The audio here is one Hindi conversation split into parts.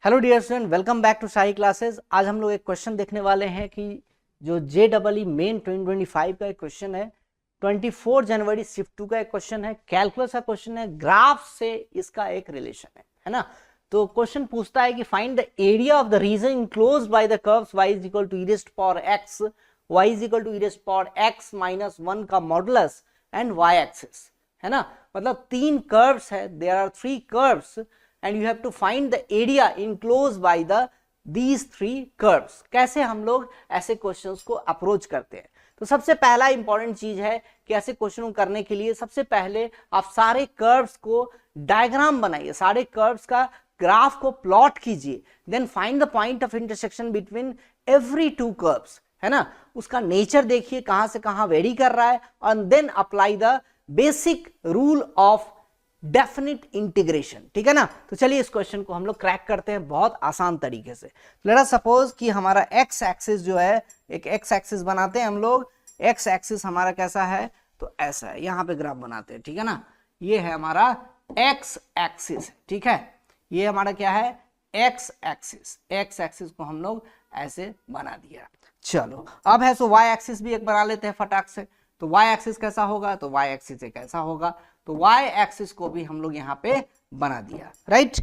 Hello dear student, welcome back to Shahi classes. आज हम लोग एक क्वेश्चन देखने वाले हैं कि जो JEE मेन 2025 का एक क्वेश्चन है, 24 जनवरी शिफ्ट 2 का एक क्वेश्चन है, कैलकुलस का क्वेश्चन है, ग्राफ से इसका एक रिलेशन है ना। तो क्वेश्चन पूछता है कि find the area of the region enclosed by the curves y is equal to e raised power x, y is equal to e raised power x minus 1 का मॉडुलस एंड y एक्सिस, है ना। मतलब तीन कर्व्स है, there are three curves and you have to find the area enclosed by these three curves। कैसे हम लोग ऐसे क्वेश्चंस को अप्रोच करते हैं। तो सबसे पहला इंपॉर्टेंट चीज है कि ऐसे क्वेश्चन को करने के लिए सबसे पहले आप सारे कर्व्स को डायग्राम बनाइए, सारे कर्व्स का ग्राफ को प्लॉट कीजिए, then find the point of intersection between every two curves, है ना। उसका नेचर देखिए कहां से कहां वेरी कर रहा है, and then apply the basic rule of definite integration, ठीक है ना। तो चलिए इस क्वेश्चन को हम लोग क्रैक करते हैं बहुत आसान तरीके से। लेट अस सपोज कि हमारा एक्स एक्सिस जो है, एक एक्स एक्सिस बनाते हैं हम लोग। एक्स एक्सिस हमारा कैसा है, तो ऐसा है, यहां पे ग्राफ बनाते हैं, ठीक है ना। ये है हमारा एक्स एक्सिस, ठीक है। ये हमारा क्या है, एक्स एक्सिस। एक्स एक्सिस को हम लोग ऐसे बना दिया। चलो अब है सो वाई एक्सिस भी एक बना लेते हैं फटाक से। तो y एक्सिस कैसा होगा, तो y एक्सिस एक ऐसा होगा, तो y एक्सिस को भी हम लोग यहाँ पे बना दिया, राइट।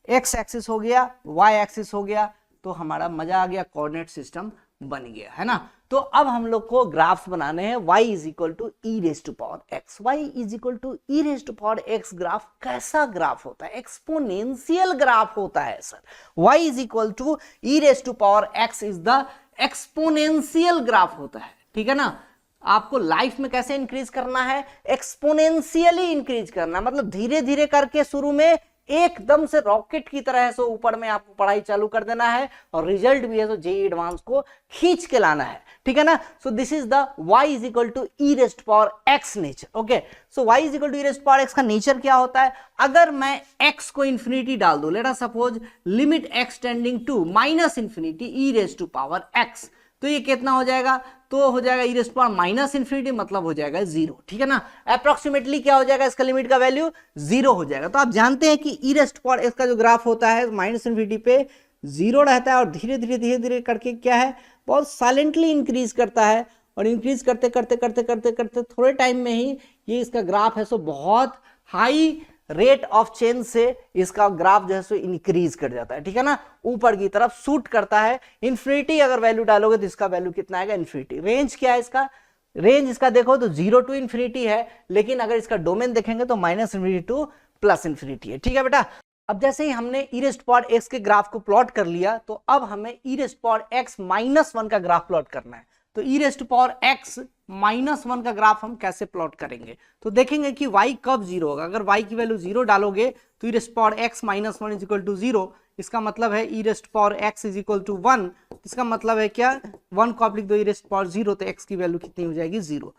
x एक्सिस हो गया, y एक्सिस हो गया, तो हमारा मजा आ गया, कोऑर्डिनेट सिस्टम बन गया, है ना। तो अब हम लोग को ग्राफ्स बनाने हैं। y is equal to e raised to power x, y is equal to e raised to power x graph कैसा ग्राफ होता है, एक्सपोनेंशियल ग्राफ होता है sir. y is equal to e raised to power x is the exponential graph होता है, ठीक है ना। आपको लाइफ में कैसे इंक्रीज करना है, एक्सपोनेंशियली इंक्रीज करना, मतलब धीरे धीरे करके शुरू में एकदम से रॉकेट की तरह है सो ऊपर में आपको पढ़ाई चालू कर देना है, और रिजल्ट भी है सो जेईई एडवांस को खींच के लाना है, ठीक है ना। So this is the y is equal to e raised power x nature. Okay, so y is equal to e raised power x का नेचर क्या होता है। अगर मैं x को इंफिनिटी डाल दूं, let us suppose limit x tending to minus infinity e raised to power x, तो ये कितना हो जाएगा, तो हो जाएगा e raised power minus infinity, मतलब हो जाएगा जीरो, ठीक है ना। अप्रोक्सीमेटली क्या हो जाएगा, इसका लिमिट का वैल्यू जीरो हो जाएगा। तो आप जानते हैं कि e रेज़्ड पावर x का जो ग्राफ होता है माइनस इंफिनिटी पे जीरो रहता है, और धीरे धीरे करके क्या है, बहुत साइलेंटली इंक्रीज करता है, और इंक्रीज करते करते करते करते करते थोड़े टाइम में ही ये इसका ग्राफ है सो बहुत हाई रेट ऑफ चेंज से इसका ग्राफ जो है सो इंक्रीज कर जाता है, ठीक है ना, ऊपर की तरफ शूट करता है। इन्फिनिटी अगर वैल्यू डालोगे तो इसका वैल्यू कितना आएगा, इन्फिनिटी। रेंज क्या है इसका, रेंज इसका देखो तो 0 टू इन्फिनिटी है, लेकिन अगर इसका डोमेन देखेंगे तो minus infinity two plus infinity है, ठीक है बेटा। अब जैसे ही हमने e रेज़्ड पावर x के ग्राफ को प्लॉट कर लिया, तो अब हमें e raised power x minus 1 का ग्राफ प्लॉट करना है। तो e raised power x minus 1 का ग्राफ हम कैसे प्लॉट करेंगे, तो देखेंगे कि y कब जीरो होगा। अगर y की वैल्यू जीरो डालोगे तो e raised power x minus 1 is equal to zero, इसका मतलब है e raised power x is equal to 1, इसका मतलब है क्या, 1 को आप लिख दो e रेज़्ड पावर जीरो, तो x की वैल्यू कितनी हो जाएगी, zero.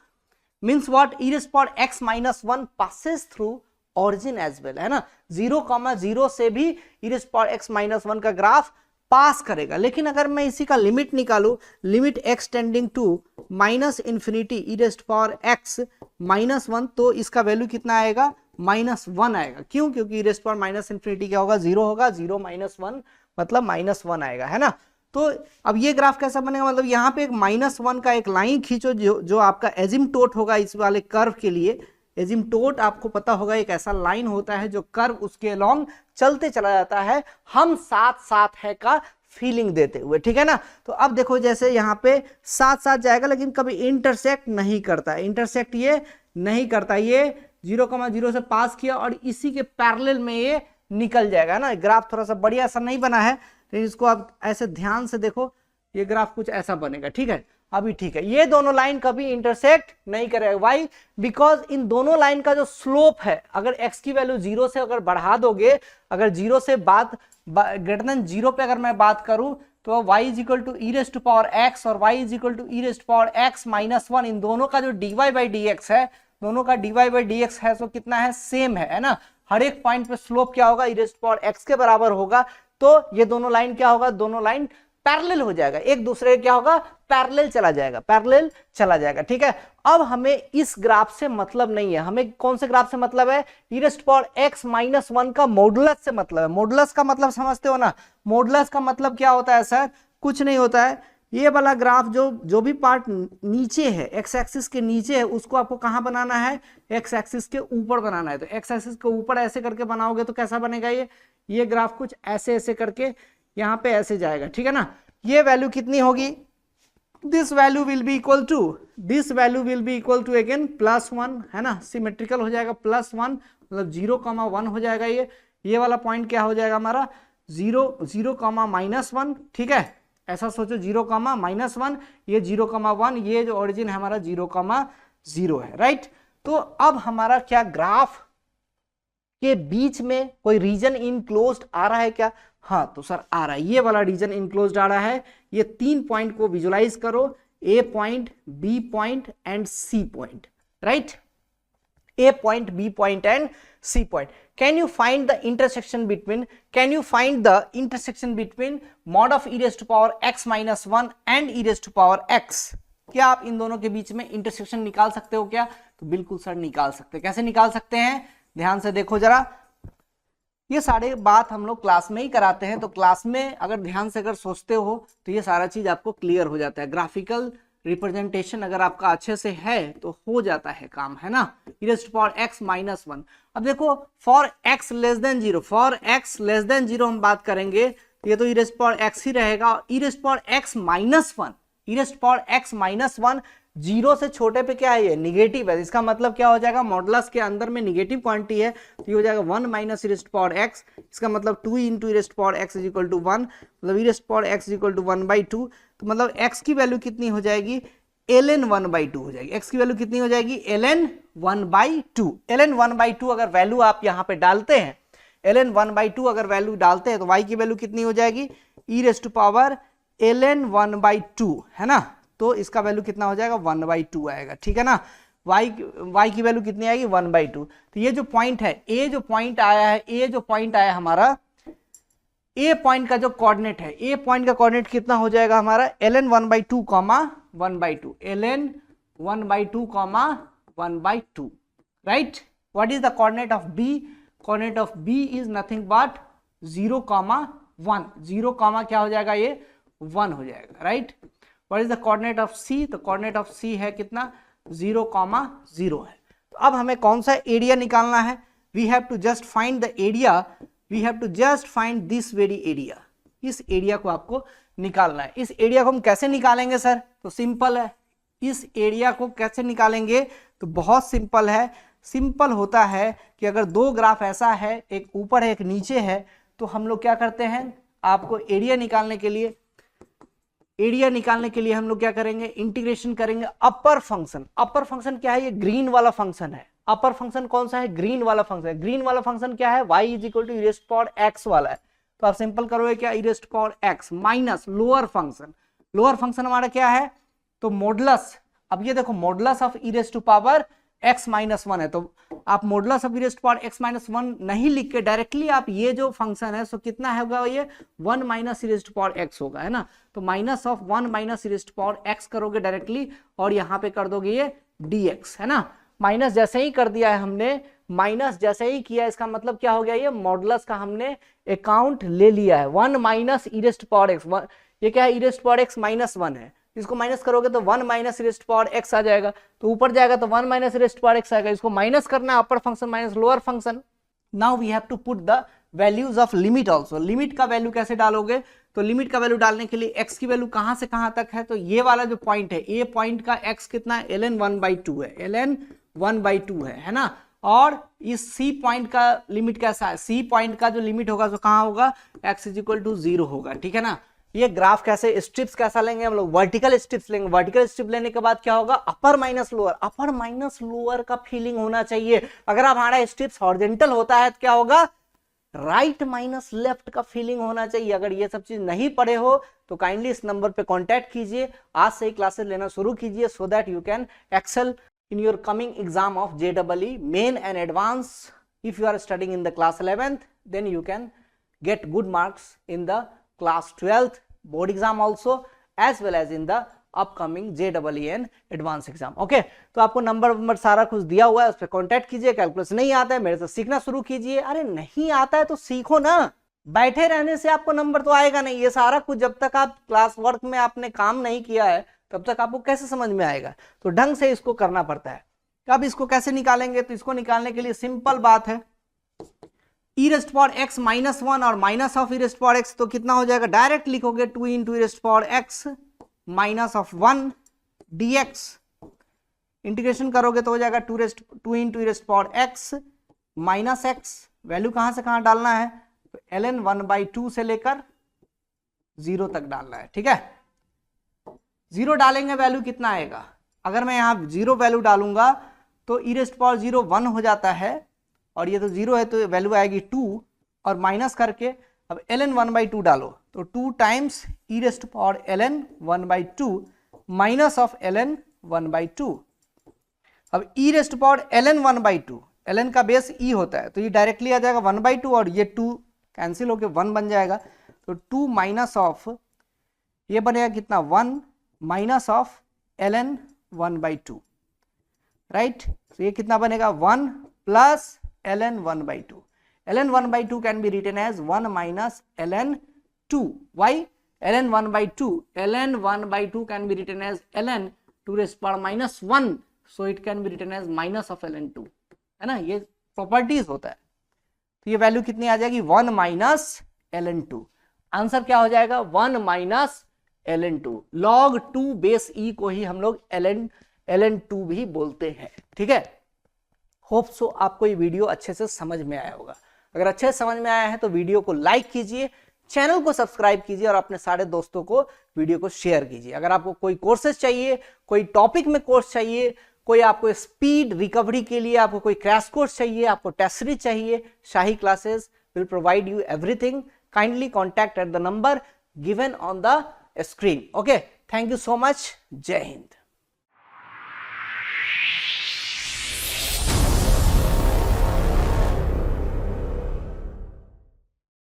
Means what, e raised power x minus 1 passes through origin as well, है ना। 0,0 से भी e raised power x minus 1 का ग्राफ पास करेगा। लेकिन अगर मैं इसी का लिमिट निकालू, limit x tending to minus infinity e raised power x minus 1, तो इसका वैल्यू कितना आएगा, माइनस 1 आएगा। क्यों, क्योंकि e raised power minus infinity क्या होगा, जीरो होगा, 0 माइनस 1 मतलब माइनस 1 आएगा, है ना। तो अब ये ग्राफ कैसा बनेगा, मतलब यहाँ पे एक माइनस 1 का एक लाइन खींचो जो आपका एजिम्पटोट होगा इस वाले कर्व के लिए। एजिम्पटोट आपको पता होगा, एक ऐसा लाइन होता है जो कर्व उसके अलोंग चलते चला जाता है, हम साथ साथ है का फीलिंग देते हुए, ठीक है ना। तो अब देखो जैसे यहाँ पे साथ साथ जाएगा, लेकिन कभी इंटरसेक्ट नहीं करता है, इंटरसेक्ट ये नहीं करता, ये 0,0 से पास किया और इसी के पैरेलल में ये निकल जाएगा ना। ग्राफ थोड़ा सा बढ़िया सा नहीं बना है, लेकिन इसको आप ऐसे ध्यान से देखो, ये ग्राफ कुछ ऐसा बनेगा, ठीक है। अभी ठीक है, ये दोनों लाइन कभी इंटरसेक्ट नहीं करेगा। व्हाई, बिकॉज इन दोनों लाइन का जो स्लोप है, अगर x की वैल्यू 0 से अगर बढ़ा दोगे, अगर 0 से बात ग्रेटर देन 0 पे अगर मैं बात करूं, तो y is equal to e raised to power x और y is equal to e raised power x minus 1, इन दोनों का जो dy बाई dx है, दोनों का dy बाई dx है, सो कितना है, सेम है ना। हर एक पॉइंट पे स्लोप क्या होगा, e रेज़्ड पावर x के बराबर होगा। तो ये दोनों लाइन क्या होगा, दोनों लाइन पैरेलल हो जाएगा, एक दूसरे क्या होगा, पैरेलल चला जाएगा, पैरेलल चला जाएगा। ठीक है, अब हमें इस ग्राफ से मतलब नहीं है, हमें कौन से ग्राफ से मतलब है, e⁻x-1 का मॉडुलस से मतलब है। मॉडुलस का मतलब समझते हो ना, मॉडुलस का मतलब क्या होता है सर, कुछ नहीं होता है, ये वाला ग्राफ जो भी पार्ट नीचे है, एक्स एक्सिस के नीचे है, उसको आपको कहां बनाना है, एक्स एक्सिस के ऊपर बनाना है। तो एक्स एक्सिस के ऊपर ऐसे करके बनाओगे तो कैसा बनेगा, ये ग्राफ कुछ ऐसे ऐसे करके यहां पे ऐसे जाएगा। ठीक है ना, ये वैल्यू कितनी होगी, this value will be equal to, this value will be equal to again +1, है ना, सिमेट्रिकल हो जाएगा, +1 मतलब 0,1 हो जाएगा। ये वाला पॉइंट क्या हो जाएगा हमारा 0,-1। ठीक है, ऐसा सोचो 0,-1, ये 0,1, ये जो ओरिजिन है हमारा 0,0 है, राइट। तो अब हमारा क्या ग्राफ के बीच में कोई रीजन इनक्लोज्ड आ रहा है क्या, हाँ तो सर आ रहा है, ये वाला रीजन इनक्लोज्ड आ रहा है। ये 3 पॉइंट को विजुलाइज करो, A point, B point and C point, right, A point, B point and C point. Can you find the intersection between, can you find the intersection between mod of e⁻x-1 and e⁻x? क्या आप इन दोनों के बीच में इंटरसेक्शन निकाल सकते हो क्या, तो बिल्कुल सर निकाल सकते हैं। कैसे निकाल सकते हैं, ध्यान से देखो जरा, ये सारे बात हम लोग क्लास में ही कराते हैं, तो क्लास में अगर ध्यान से अगर सोचते हो तो ये सारा चीज आपको क्लियर हो जाता है। ग्राफिकल रिप्रेजेंटेशन अगर आपका अच्छे से है तो हो जाता है काम, है ना, e⁻x-1। अब देखो for x less than 0, for x less than 0 हम बात करेंगे तो ये तो e⁻x ही रहेगा। e⁻x-1 0 से छोटे पे क्या है, ये निगेटिव है, इसका मतलब क्या हो जाएगा, मॉडुलस के अंदर में निगेटिव क्वांटिटी है तो ये हो जाएगा 1 - e⁻x, इसका मतलब 2 × e⁻x = 1, मतलब e⁻x = 1/2। तो मतलब x की वैल्यू कितनी हो जाएगी, ln 1/2 हो जाएगी। x की वैल्यू कितनी हो जाएगी, ln 1/2। ln 1/2 अगर वैल्यू आप यहाँ पे डालते हैं, ln 1/2 अगर वैल्यू डालते हैं तो y की वैल्यू कितनी हो जाएगी, e⁻ln 1/2, है ना, तो इसका वैल्यू कितना हो जाएगा, 1/2 आएगा। ठीक है ना, y की वैल्यू कितनी आएगी, 1/2। तो ये जो पॉइंट है, ए जो पॉइंट आया है, ए जो पॉइंट आया हमारा, ए पॉइंट का जो कोऑर्डिनेट है, ए पॉइंट का कोऑर्डिनेट कितना हो जाएगा हमारा, ln 1/2, 1/2, ln 1/2, 1/2, right. What is the coordinate of B, coordinate of B is nothing but 0,1, 0, क्या हो जाएगा, ये 1 हो जाएगा, right. What is the coordinate of C, तो कोऑर्डिनेट ऑफ सी है कितना, 0,0 है। तो अब हमें कौन सा एरिया निकालना है, we have to just find the area, we have to just find this very area, इस एरिया को आपको निकालना है। इस एरिया को हम कैसे निकालेंगे सर, तो सिंपल है, इस एरिया को कैसे निकालेंगे, तो बहुत सिंपल है। सिंपल होता है कि अगर दो ग्राफ ऐसा है, एक ऊपर है एक नीचे है, तो हम लोग क्या करते हैं, आपको एरिया निकालने के लिए, एरिया निकालने के लिए हम लोग क्या करेंगे, इंटीग्रेशन करेंगे अपर फंक्शन। अपर फंक्शन क्या है, ये ग्रीन वाला फंक्शन है। अपर फंक्शन कौन सा है, ग्रीन वाला फंक्शन है। ग्रीन वाला फंक्शन क्या है, y = e⁻x वाला है, तो आप सिंपल करोगे क्या, e⁻x minus lower function, lower function हमारा क्या है, तो मॉडुलस। अब ये देखो मॉडुलस ऑफ e⁻x-1 है, तो आप मॉडुलस ऑफ e⁻x-1 नहीं लिख के डायरेक्टली आप ये जो फंक्शन है सो कितना होगा, ये 1 - e⁻x होगा, है ना। तो माइनस ऑफ 1 - e⁻x करोगे डायरेक्टली और यहाँ पे कर दोगे ये dx, है ना। माइनस जैसे ही कर दिया है हमने, माइनस जैसे ही किया, इसका मतलब क्या हो गया, ये मॉडुलस का हमने अकाउंट ले लिया है। 1 - e⁻x, ये क्या है, e⁻x-1 है, इसको माइनस करोगे तो 1 - e⁻x आ जाएगा, तो ऊपर जाएगा तो 1 - e⁻x आएगा। इसको माइनस करना है, upper function minus lower function. Now we have to put the values of limit also. Limit का वैल्यू कैसे डालोगे, तो लिमिट का वैल्यू डालने के लिए x की वैल्यू कहां से कहां तक है, तो ये वाला जो पॉइंट है, ए पॉइंट का x कितना है, ln 1/2 है, ln 1/2 है ना। और इस सी पॉइंट का लिमिट कैसा है, सी पॉइंट का जो लिमिट होगा तो कहां होगा, x = 0 होगा। ठीक है ना। ये ग्राफ कैसे, स्ट्रिप्स कैसा लेंगे हम लोग, वर्टिकल स्ट्रिप्स लेंगे। वर्टिकल स्ट्रिप लेने के बाद क्या होगा, अपर माइनस लोअर, अपर माइनस लोअर का फीलिंग होना चाहिए। अगर हमारा स्ट्रिप्स हॉरिजॉन्टल होता है तो क्या होगा, राइट माइनस लेफ्ट का फीलिंग होना चाहिए। अगर ये सब चीज नहीं पढ़े हो तो काइंडली इस नंबर पे कांटेक्ट कीजिए, आज से ही क्लासेस लेना शुरू कीजिए, so that you can excel in your coming exam of JEE main and advance. If you are studying in the class 11th, then you can get good marks in the class 12th board exam also as well as in the upcoming JEE and advanced exam. Okay तो आपको नंबर सारा कुछ दिया हुआ है, उस पर कॉन्टेक्ट कीजिए. कैलकुलस नहीं आता है मेरे से सीखना शुरू कीजिए. अरे नहीं आता है तो सीखो ना, बैठे रहने से आपको नंबर तो आएगा नहीं. ये सारा कुछ जब तक आप क्लास वर्क में आपने काम नहीं किया है तब तक आपको कैसे समझ में आएगा. तो ढंग से इसको करना पड़ता है. अब इसको कैसे निकालेंगे, तो इसको निकालने के लिए सिंपल बात है, e rest power x minus 1 और minus of e rest power x, तो कितना हो जाएगा, डायरेक्ट लिखोगे 2 into e rest power x minus of 1 dx. Integration करोगे तो हो जाएगा 2 into e rest power x minus x. Value कहां से कहां डालना है, तो ln 1/2 से लेकर 0 तक डालना है. ठीक है, 0 डालेंगे वैल्यू कितना आएगा, अगर मैं यहां 0 वैल्यू डालूंगा तो e रेस्ट पावर 0 1 हो जाता है, और ये तो 0 है तो वैल्यू आएगी 2, और माइनस करके अब ln 1/2 डालो तो 2 times e rest power ln 1/2 minus of ln 1/2. अब e rest power ln 1/2, ln का बेस e होता है तो ये डायरेक्टली आ जाएगा 1/2 और ये 2 कैंसिल होके 1 बन जाएगा. तो 2 माइनस ऑफ ये बनेगा कितना 1 माइनस ऑफ ln 1/2, राइट. तो ये कितना बनेगा 1 plus ln 1/2. ln 1/2 can be written as 1 minus ln 2. Why? ln 1/2. ln 1/2 can be written as ln 2 raised power minus 1. So it can be written as minus of ln 2. है ना, ये प्रॉपर्टीज होता है. तो ये वैल्यू कितनी आ जाएगी 1 माइनस ln 2. आंसर क्या हो जाएगा 1 minus ln 2. log 2 base e को ही हम लोग ln 2 भी बोलते हैं. ठीक है, होप सो आपको ये वीडियो अच्छे से समझ में आया होगा. अगर अच्छे से समझ में आया है तो वीडियो को लाइक कीजिए, चैनल को सब्सक्राइब कीजिए और अपने सारे दोस्तों को वीडियो को शेयर कीजिए. अगर आपको कोई कोर्सेज चाहिए, कोई टॉपिक में कोर्स चाहिए, कोई आपको स्पीड रिकवरी के लिए आपको कोई क्रैश कोर्स चाहिए, आपको टेस्ट सीरीज चाहिए, Shahi classes will provide you everything. Kindly contact at the number given on the screen. Okay, thank you so much. जय हिंद.